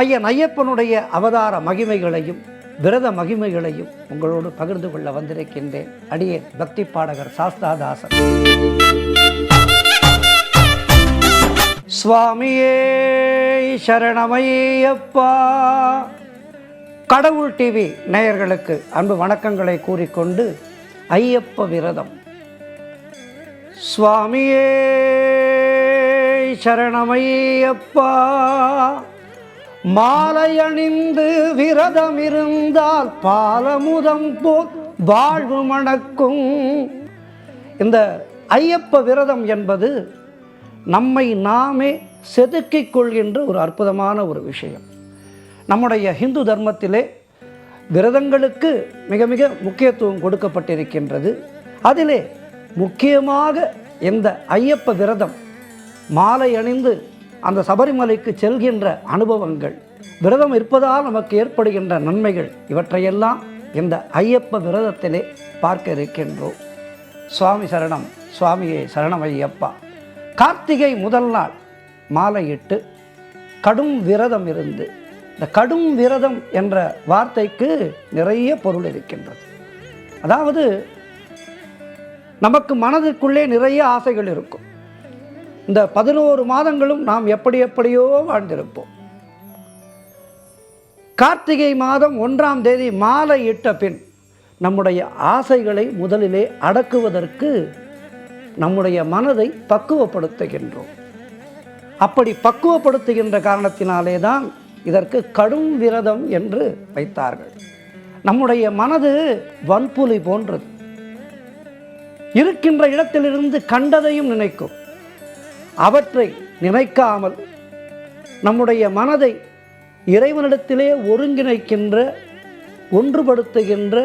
ஐயன் ஐயப்பனுடைய அவதார மகிமைகளையும் விரத மகிமைகளையும் உங்களோடு பகிர்ந்து கொள்ள வந்திருக்கின்றேன். அடியேன் பக்தி பாடகர் சாஸ்தாதாசன். சுவாமியே சரணமையப்பா. கடவுள் டிவி நேயர்களுக்கு அன்பு வணக்கங்களை கூறிக்கொண்டு ஐயப்ப விரதம். சுவாமியே சரணமையப்பா. மாலை அணிந்து விரதம் இருந்தால் பாலமுதம் போல் வாழ்வு மணக்கும். இந்த ஐயப்ப விரதம் என்பது நம்மை நாமே செதுக்கிக் கொள்கின்ற ஒரு அற்புதமான ஒரு விஷயம். நம்முடைய ஹிந்து தர்மத்திலே விரதங்களுக்கு மிக மிக முக்கியத்துவம் கொடுக்கப்பட்டிருக்கின்றது. அதிலே முக்கியமாக இந்த ஐயப்ப விரதம், மாலை அணிந்து அந்த சபரிமலைக்கு செல்கின்ற அனுபவங்கள், விரதம் இருப்பதால் நமக்கு ஏற்படுகின்ற நன்மைகள், இவற்றையெல்லாம் இந்த ஐயப்ப விரதத்திலே பார்க்க இருக்கின்றோம். சுவாமி சரணம். சுவாமியே சரணம் ஐயப்பா. கார்த்திகை முதல் நாள் மாலையிட்டு கடும் விரதம் இருந்து, இந்த கடும் விரதம் என்ற வார்த்தைக்கு நிறைய பொருள் இருக்கின்றது. அதாவது நமக்கு மனதிற்குள்ளே நிறைய ஆசைகள் இருக்கும். இந்த 11 மாதங்களும் நாம் எப்படியோ வாழ்ந்திருப்போம். கார்த்திகை மாதம் 1ஆம் தேதி மாலை இட்ட பின் நம்முடைய ஆசைகளை முதலிலே அடக்குவதற்கு நம்முடைய மனதை பக்குவப்படுத்துகின்றோம். அப்படி பக்குவப்படுத்துகின்ற காரணத்தினாலே தான் இதற்கு கடும் விரதம் என்று வைத்தார்கள். நம்முடைய மனது வன்புலி போன்றது. இருக்கின்ற இடத்திலிருந்து கண்டதையும் நினைக்கும். அவற்றை நினைக்காமல் நம்முடைய மனதை இறைவனிடத்திலே ஒருங்கிணைக்கின்ற, ஒன்றுபடுத்துகின்ற,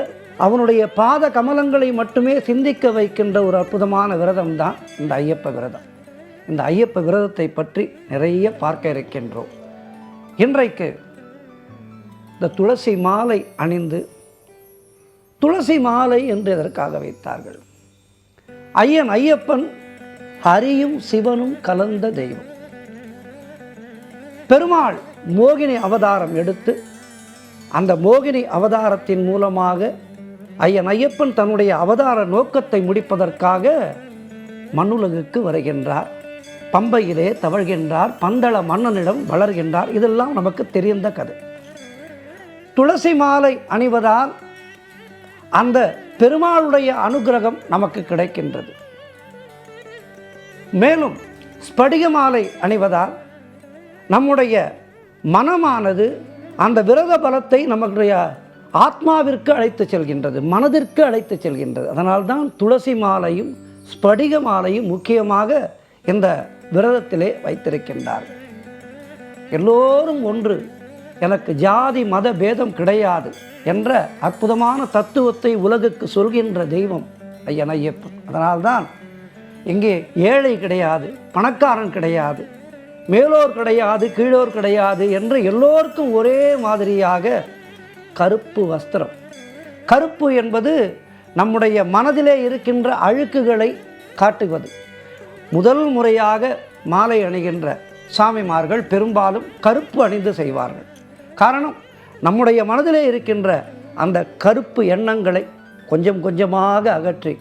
அவனுடைய பாத கமலங்களை மட்டுமே சிந்திக்க வைக்கின்ற ஒரு அற்புதமான விரதம் தான் இந்த ஐயப்ப விரதம். இந்த ஐயப்ப விரதத்தை பற்றி நிறைய பார்க்க இருக்கின்றோம். இன்றைக்கு இந்த துளசி மாலை அணிந்து, துளசி மாலை என்று எதற்காக வைத்தார்கள்? ஐயன் ஐயப்பன் ஹரியும் சிவனும் கலந்த தெய்வம். பெருமாள் மோகினி அவதாரம் எடுத்து, அந்த மோகினி அவதாரத்தின் மூலமாக ஐயன் ஐயப்பன் தன்னுடைய அவதார நோக்கத்தை முடிப்பதற்காக மண்ணுலகுக்கு வருகின்றார். பம்பையிலே தவழ்கின்றார். பந்தள மன்னனிடம் வளர்கின்றார். இதெல்லாம் நமக்கு தெரிந்த கதை. துளசி மாலை அணிவதால் அந்த பெருமாளுடைய அனுகிரகம் நமக்கு கிடைக்கின்றது. மேலும் ஸ்படிக மாலை அணிவதால் நம்முடைய மனமானது அந்த விரத பலத்தை நம்முடைய ஆத்மாவிற்கு அழைத்து செல்கின்றது, மனதிற்கு அழைத்து செல்கின்றது. அதனால்தான் துளசி மாலையும் ஸ்படிக மாலையும் முக்கியமாக இந்த விரதத்திலே வைத்திருக்கின்றார்கள். எல்லோரும் ஒன்று, எனக்கு ஜாதி மத பேதம் கிடையாது என்ற அற்புதமான தத்துவத்தை உலகுக்கு சொல்கின்ற தெய்வம் ஐயன் ஐயப்பன். அதனால்தான் இங்கே ஏழை கிடையாது, பணக்காரன் கிடையாது, மேலோர் கிடையாது, கீழோர் கிடையாது என்று எல்லோருக்கும் ஒரே மாதிரியாக கருப்பு வஸ்திரம். கருப்பு என்பது நம்முடைய மனதிலே இருக்கின்ற அழுக்குகளை காட்டுவது. முதல் முறையாக மாலை அணிகின்ற சாமிமார்கள் பெரும்பாலும் கருப்பு அணிந்து செய்வார்கள். காரணம், நம்முடைய மனதிலே இருக்கின்ற அந்த கருப்பு எண்ணங்களை கொஞ்சம் கொஞ்சமாக அகற்றி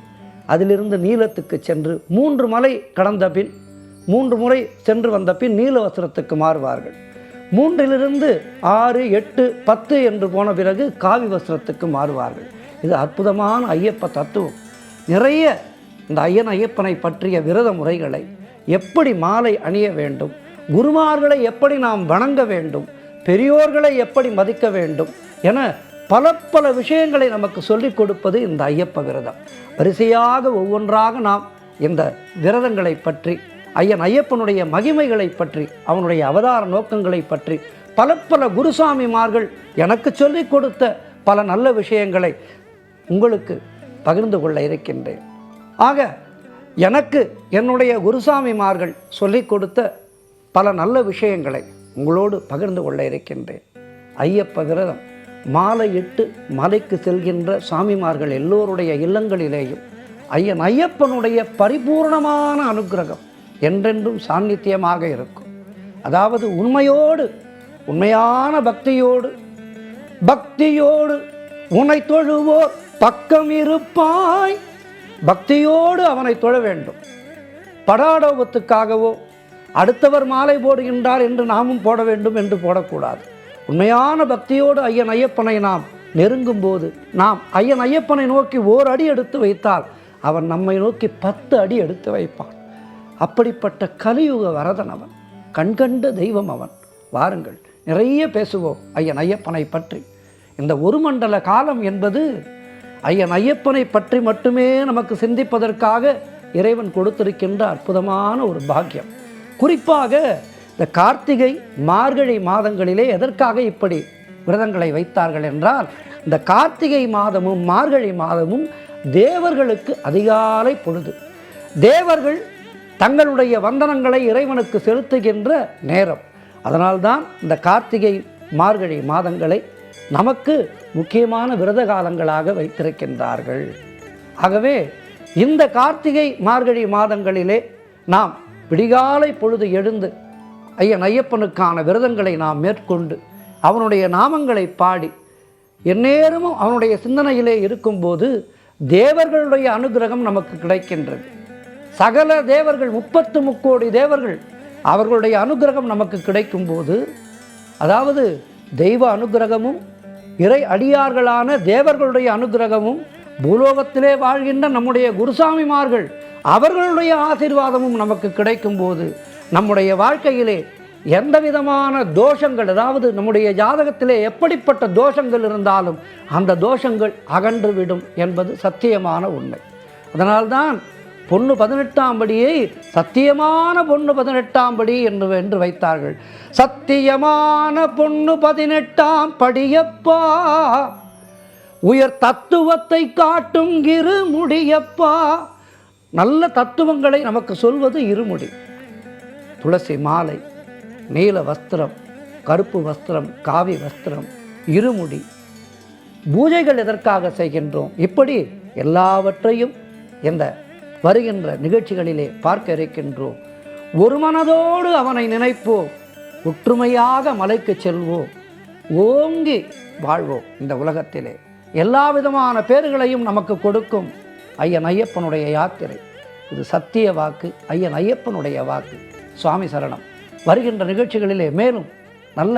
அதிலிருந்து நீலத்துக்கு சென்று 3 மலை கடந்த பின், 3 முறை சென்று வந்த பின் நீல வஸ்திரத்துக்கு மாறுவார்கள். 3லிருந்து 6, 8, 10 என்று போன பிறகு காவி வஸ்திரத்துக்கு மாறுவார்கள். இது அற்புதமான ஐயப்ப தத்துவம். நிறைய இந்த ஐயன் ஐயப்பனை பற்றிய விரத முறைகளை, எப்படி மாலை அணிய வேண்டும், குருமார்களை எப்படி நாம் வணங்க வேண்டும், பெரியோர்களை எப்படி மதிக்க வேண்டும் என பல விஷயங்களை நமக்கு சொல்லிக் கொடுப்பது இந்த ஐயப்ப விரதம். வரிசையாக ஒவ்வொன்றாக நாம் இந்த விரதங்களை பற்றி, ஐயன் ஐயப்பனுடைய மகிமைகளை பற்றி, அவனுடைய அவதார நோக்கங்களை பற்றி, பல குருசாமிமார்கள் எனக்கு சொல்லிக் கொடுத்த பல நல்ல விஷயங்களை உங்களுக்கு பகிர்ந்து கொள்ள இருக்கின்றேன். ஆக எனக்கு என்னுடைய குருசாமிமார்கள் சொல்லிக் கொடுத்த பல நல்ல விஷயங்களை உங்களோடு பகிர்ந்து கொள்ள இருக்கின்றேன். ஐயப்ப விரதம் மாலையிட்டு மலைக்கு செல்கின்ற சாமிமார்கள் எல்லோருடைய இல்லங்களிலேயும் ஐயன் ஐயப்பனுடைய பரிபூர்ணமான அனுக்கிரகம் என்றென்றும் சாநித்தியமாக இருக்கும். அதாவது உண்மையோடு உண்மையான பக்தியோடு உன்னை தொழுவோர் பக்கம் இருப்பாய். பக்தியோடு அவனை தொழ வேண்டும். படாடோபத்துக்காகவோ அடுத்தவர் மாலை போடுகின்றார் என்று நாமும் போட வேண்டும் என்று போடக்கூடாது. உண்மையான பக்தியோடு ஐயன் ஐயப்பனை நாம் நெருங்கும் போது, நாம் ஐயன் ஐயப்பனை நோக்கி ஓர் அடி எடுத்து வைத்தால் அவன் நம்மை நோக்கி 10 அடி எடுத்து வைப்பான். அப்படிப்பட்ட கலியுக வரதன் அவன், கண்கண்ட தெய்வம் அவன். வாருங்கள், நிறைய பேசுவோம் ஐயன் ஐயப்பனை பற்றி. இந்த ஒரு மண்டல காலம் என்பது ஐயன் ஐயப்பனை பற்றி மட்டுமே நமக்கு சிந்திப்பதற்காக இறைவன் கொடுத்திருக்கின்ற அற்புதமான ஒரு பாக்கியம். குறிப்பாக இந்த கார்த்திகை மார்கழி மாதங்களிலே எதற்காக இப்படி விரதங்களை வைத்தார்கள் என்றால், இந்த கார்த்திகை மாதமும் மார்கழி மாதமும் தேவர்களுக்கு அதிகாலை பொழுது. தேவர்கள் தங்களுடைய வந்தனங்களை இறைவனுக்கு செலுத்துகின்ற நேரம். அதனால்தான் இந்த கார்த்திகை மார்கழி மாதங்களை நமக்கு முக்கியமான விரத காலங்களாக வைத்திருக்கின்றார்கள். ஆகவே இந்த கார்த்திகை மார்கழி மாதங்களிலே நாம் விடிகாலை பொழுது எழுந்து ஐயன் ஐயப்பனுக்கான விரதங்களை நாம் மேற்கொண்டு அவனுடைய நாமங்களை பாடி எந்நேரமும் அவனுடைய சிந்தனையிலே இருக்கும்போது தேவர்களுடைய அனுகிரகம் நமக்கு கிடைக்கின்றது. சகல தேவர்கள், 33 கோடி தேவர்கள், அவர்களுடைய அனுகிரகம் நமக்கு கிடைக்கும்போது, அதாவது தெய்வ அனுகிரகமும் இறை அடியார்களான தேவர்களுடைய அனுகிரகமும் பூலோகத்திலே வாழ்கின்ற நம்முடைய குருசாமிமார்கள் அவர்களுடைய ஆசீர்வாதமும் நமக்கு கிடைக்கும்போது நம்முடைய வாழ்க்கையிலே எந்த விதமான தோஷங்கள், அதாவது நம்முடைய ஜாதகத்திலே எப்படிப்பட்ட தோஷங்கள் இருந்தாலும் அந்த தோஷங்கள் அகன்றுவிடும் என்பது சத்தியமான உண்மை. அதனால்தான் பொண்ணு 18ஆம் படியை சத்தியமான பொண்ணு 18ஆம் படி என்று வைத்தார்கள். சத்தியமான பொண்ணு 18ஆம் படியப்பா, உயர் தத்துவத்தை காட்டும் இருமுடியப்பா. நல்ல தத்துவங்களை நமக்கு சொல்வது இருமுடி. துளசி மாலை, நீல வஸ்திரம், கருப்பு வஸ்திரம், காவி வஸ்திரம், இருமுடி. பூஜைகள் எதற்காக செய்கின்றோம்? இப்படி எல்லாவற்றையும் இந்த வருகின்ற நிகழ்ச்சிகளிலே பார்க்க இருக்கின்றோம். ஒரு மனதோடு அவனை நினைப்போம், ஒற்றுமையாக மலைக்கு செல்வோம், ஓங்கி வாழ்வோம். இந்த உலகத்திலே எல்லா விதமான பேர்களையும் நமக்கு கொடுக்கும் ஐயன் ஐயப்பனுடைய யாத்திரை. இது சத்திய வாக்கு, ஐயன் ஐயப்பனுடைய வாக்கு. சுவாமி சரணம். வருகின்ற நிகழ்ச்சிகளிலே மேலும் நல்ல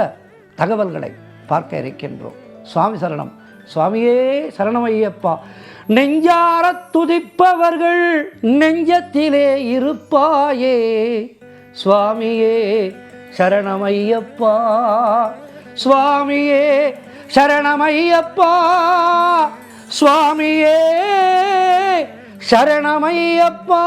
தகவல்களை பார்க்க இருக்கின்றோம். சுவாமி சரணம். சுவாமியே சரணம் ஐயப்பா. நெஞ்சார துதிப்பவர்கள் நெஞ்சத்திலே இருப்பாயே, சுவாமியே சரணமையப்பா, சுவாமியே சரணமையப்பா, சுவாமியே சரணமையப்பா.